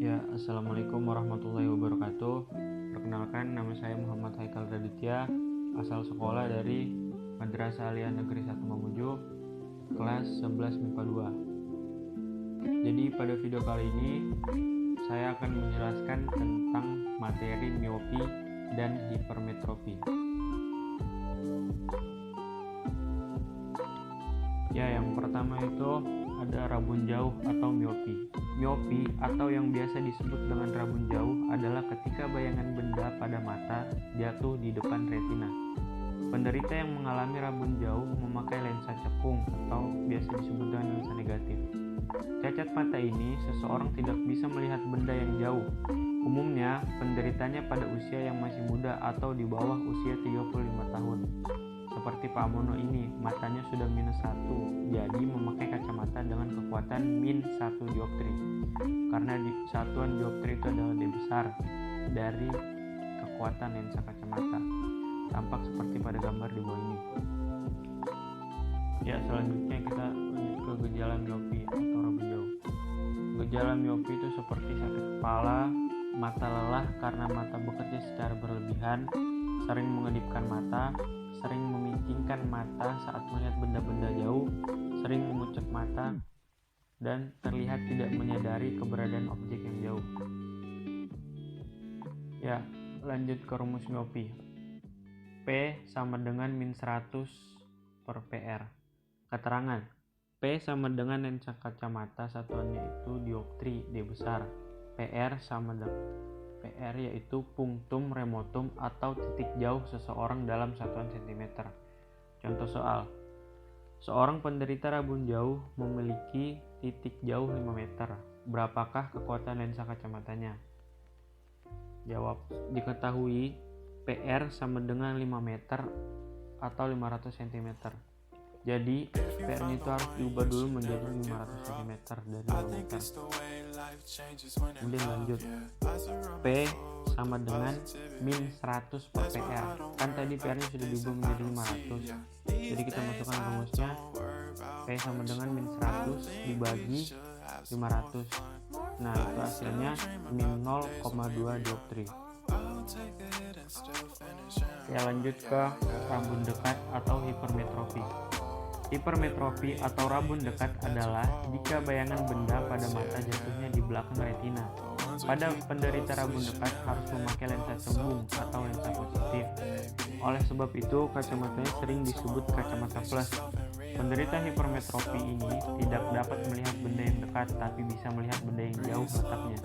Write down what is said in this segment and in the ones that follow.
Ya, Assalamualaikum warahmatullahi wabarakatuh. Perkenalkan, nama saya Muhammad Haikal Raditya, asal sekolah dari Madrasah Aliyah Negeri 1 Mamuju, kelas 11 MIPA 2. Jadi pada video kali ini, saya akan menjelaskan tentang materi miopi dan hipermetropi. Ya, yang pertama itu ada rabun jauh atau miopi. Miopi atau yang biasa disebut dengan rabun jauh adalah ketika bayangan benda pada mata jatuh di depan retina. Penderita yang mengalami rabun jauh memakai lensa cekung atau biasa disebut dengan lensa negatif. Cacat mata ini seseorang tidak bisa melihat benda yang jauh. Umumnya penderitanya pada usia yang masih muda atau di bawah usia 35 tahun. Seperti Pak Mono ini, matanya sudah -1, jadi memakai kacamata dengan kekuatan -1 dioptri. Karena satuan dioptri itu adalah lebih besar dari kekuatan lensa kacamata. Tampak seperti pada gambar di bawah ini. Ya, selanjutnya kita lanjut ke gejala miopi atau rabun jauh. Gejala miopi itu seperti sakit kepala, mata lelah karena mata bekerja secara berlebihan, sering mengedipkan mata, sering memintingkan mata saat melihat benda-benda jauh, sering memucet mata, dan terlihat tidak menyadari keberadaan objek yang jauh. Ya, lanjut ke rumus miopi. P sama dengan -100 per PR. Keterangan: P sama dengan lensa kacamata, satuannya itu dioptri D besar. PR sama dengan PR yaitu punktum remotum atau titik jauh seseorang dalam satuan sentimeter. Contoh soal: seorang penderita rabun jauh memiliki titik jauh 5 meter. Berapakah kekuatan lensa kacamatanya? Jawab: diketahui PR sama dengan 5 meter atau 500 cm. Jadi PR-nya itu harus diubah dulu menjadi 500 cm dari 5 meter. Kemudian lanjut, P sama dengan -100 per PR. Kan tadi PR-nya sudah diubah menjadi 500. Jadi kita masukkan rumusnya, P sama dengan -100 dibagi 500. Nah, itu hasilnya -0,2 dioptri. Ya, lanjut ke rabun dekat atau hipermetropi. Hipermetropi atau rabun dekat adalah jika bayangan benda pada mata jatuhnya di belakang retina. Pada penderita rabun dekat harus memakai lensa cembung atau lensa positif. Oleh sebab itu, kacamatanya sering disebut kacamata plus. Penderita hipermetropi ini tidak dapat melihat benda yang dekat, tapi bisa melihat benda yang jauh letaknya.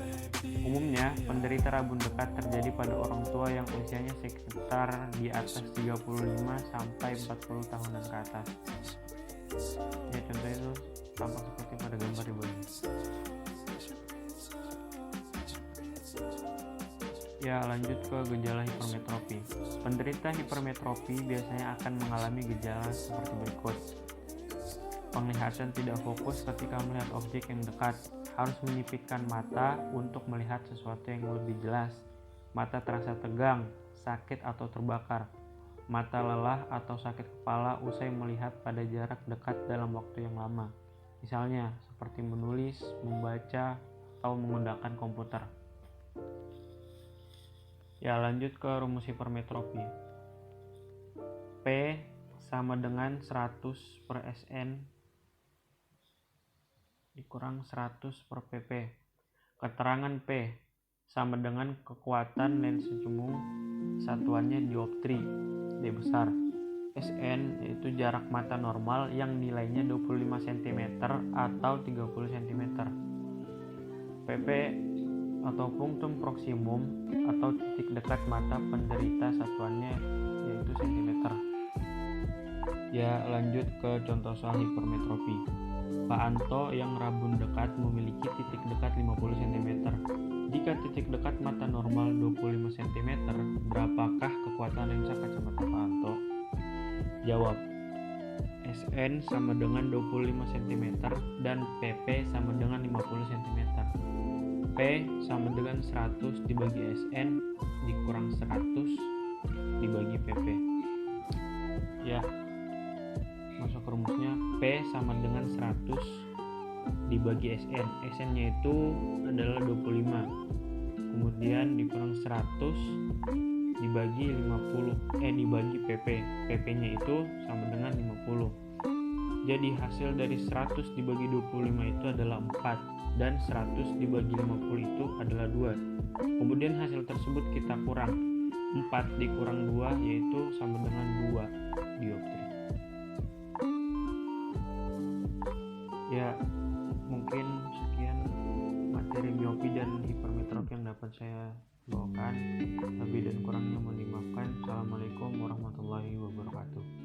Umumnya, penderita rabun dekat terjadi pada orang tua yang usianya sekitar di atas 35 sampai 40 tahunan ke atas. Ya, contohnya itu tampak seperti pada gambar di bawah. Ya, lanjut ke gejala hipermetropi. Penderita hipermetropi biasanya akan mengalami gejala seperti berikut. Penglihatan tidak fokus ketika melihat objek yang dekat, harus menyipitkan mata untuk melihat sesuatu yang lebih jelas. Mata terasa tegang, sakit atau terbakar. Mata lelah atau sakit kepala usai melihat pada jarak dekat dalam waktu yang lama. Misalnya seperti menulis, membaca, atau menggunakan komputer. Ya, lanjut ke rumus hipermetropi. P sama dengan 100 per SN dikurang 100 per PP. Keterangan P sama dengan kekuatan lensa cembung, satuannya dioptri D besar. SN yaitu jarak mata normal yang nilainya 25 cm atau 30 cm. PP atau punktum proksimum atau titik dekat mata penderita, satuannya yaitu cm. Ya, lanjut ke contoh soal hipermetropi. Pak Anto yang rabun dekat memiliki titik dekat 50 cm. Jika titik dekat mata normal 25 cm, berapakah kekuatan lensa kacamata Pak Anto? Jawab: SN sama dengan 25 cm dan PP sama dengan 50 cm. P sama dengan 100 dibagi SN dikurang 100 dibagi PP. Ya, masuk rumusnya P sama dengan 100 dibagi SN. SN-nya itu adalah 25. Kemudian dikurang 100 dibagi 50 dibagi PP. PP-nya itu sama dengan 50. Jadi hasil dari 100 dibagi 25 itu adalah 4 dan 100 dibagi 50 itu adalah 2. Kemudian hasil tersebut kita kurang. 4 dikurang 2 yaitu sama dengan 2 dioptri. Ya, mungkin sekian materi miopi dan hipermetropi yang dapat saya bawakan. Lebih dan kurangnya mohon dimaafkan. Assalamualaikum warahmatullahi wabarakatuh.